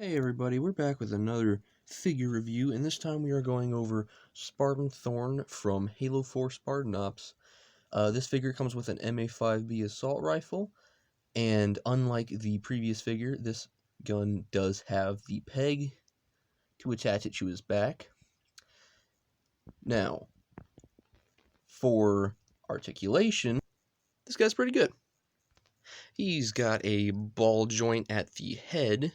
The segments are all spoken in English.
Hey everybody, we're back with another figure review, and this time we are going over Spartan THORNE from Halo 4 Spartan Ops. This figure comes with an MA5B assault rifle, and unlike the previous figure, this gun does have the peg to attach it to his back. Now, for articulation, this guy's pretty good. He's got a ball joint at the head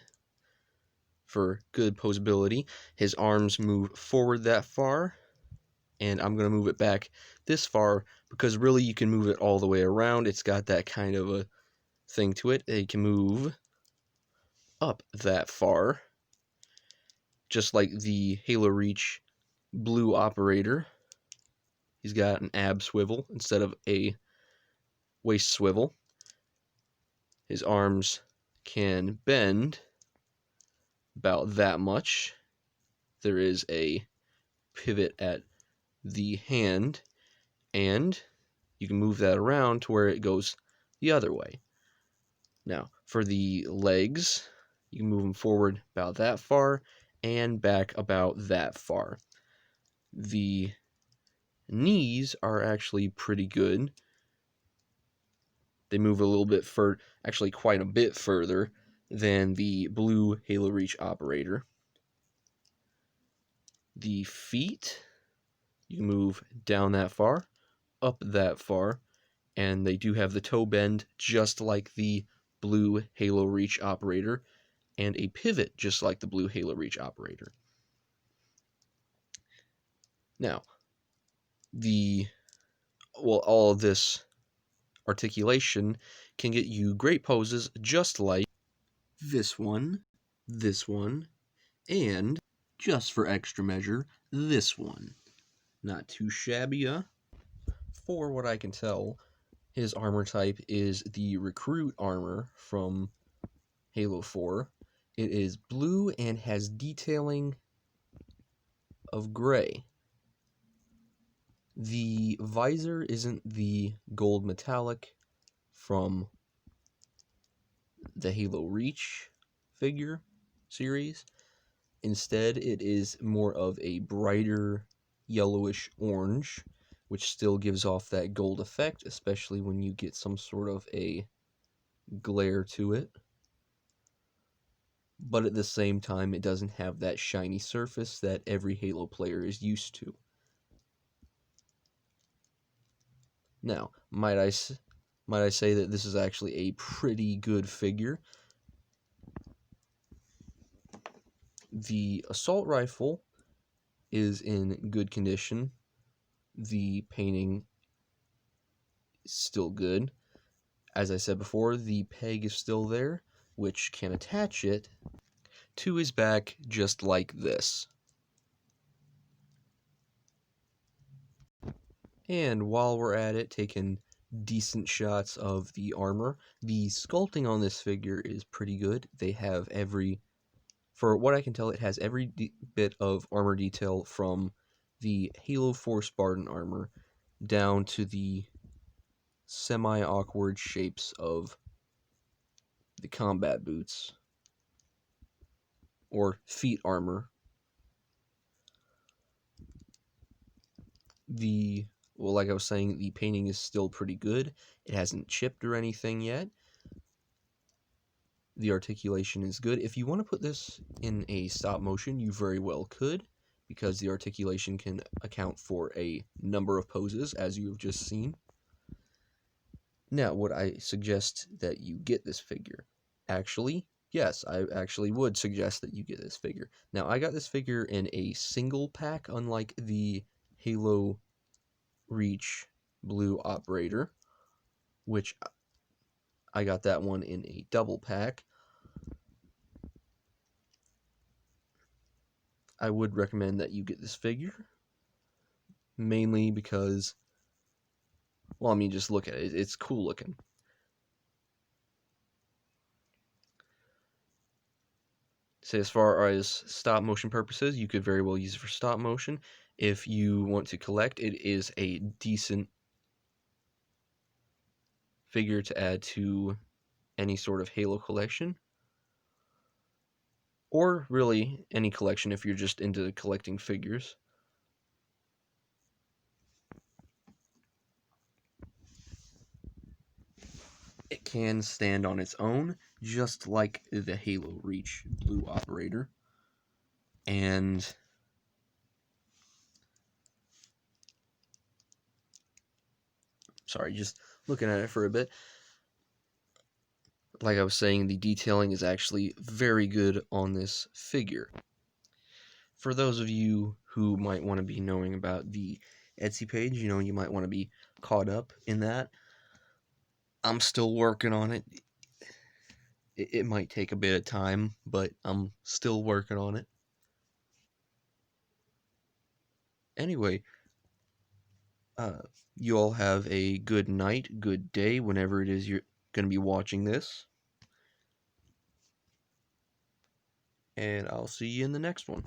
for good posability. His arms move forward that far, and I'm going to move it back this far because really you can move it all the way around. It's got that kind of a thing to it. It can move up that far, just like the Halo Reach blue operator. He's got an ab swivel instead of a waist swivel. His arms can bend about that much. There is a pivot at the hand, and you can move that around to where it goes the other way. Now, for the legs, you can move them forward about that far and back about that far. The knees are actually pretty good. They move a little bit further, actually quite a bit further than the blue Halo Reach operator. The feet, you can move down that far, up that far, and they do have the toe bend just like the blue Halo Reach operator, and a pivot just like the blue Halo Reach operator. Now, all of this articulation can get you great poses just like this one, and just for extra measure, this one. Not too shabby, For what I can tell, his armor type is the recruit armor from Halo 4. It is blue and has detailing of gray. The visor isn't the gold metallic from the Halo Reach figure series. Instead, it is more of a brighter yellowish orange, which still gives off that gold effect, especially when you get some sort of a glare to it. But at the same time, it doesn't have that shiny surface that every Halo player is used to. Now, might I say that this is actually a pretty good figure? The assault rifle is in good condition. The painting is still good. As I said before, the peg is still there, which can attach it to his back just like this. And while we're at it, taking decent shots of the armor, the sculpting on this figure is pretty good. They have for what I can tell, it has every bit of armor detail from the Halo 4 Spartan armor down to the semi-awkward shapes of the combat boots or feet armor. Like I was saying, the painting is still pretty good. It hasn't chipped or anything yet. The articulation is good. If you want to put this in a stop motion, you very well could, because the articulation can account for a number of poses, as you have just seen. Now, would I suggest that you get this figure? Actually, yes, I actually would suggest that you get this figure. Now, I got this figure in a single pack, unlike the Halo Reach blue operator, which I got that one in a double pack. I would recommend that you get this figure, mainly because, well, I mean, just look at it. It's cool looking. So as far as stop motion purposes, you could very well use it for stop motion. If you want to collect, it is a decent figure to add to any sort of Halo collection. or really any collection if you're just into collecting figures. It can stand on its own, just like the Halo Reach Blue Operator. And sorry, just looking at it for a bit. Like I was saying, the detailing is actually very good on this figure. For those of you who might want to be knowing about the Etsy page, you might want to be caught up in that. I'm still working on it. It might take a bit of time, but I'm still working on it. Anyway, you all have a good night, good day, whenever it is you're going to be watching this. And I'll see you in the next one.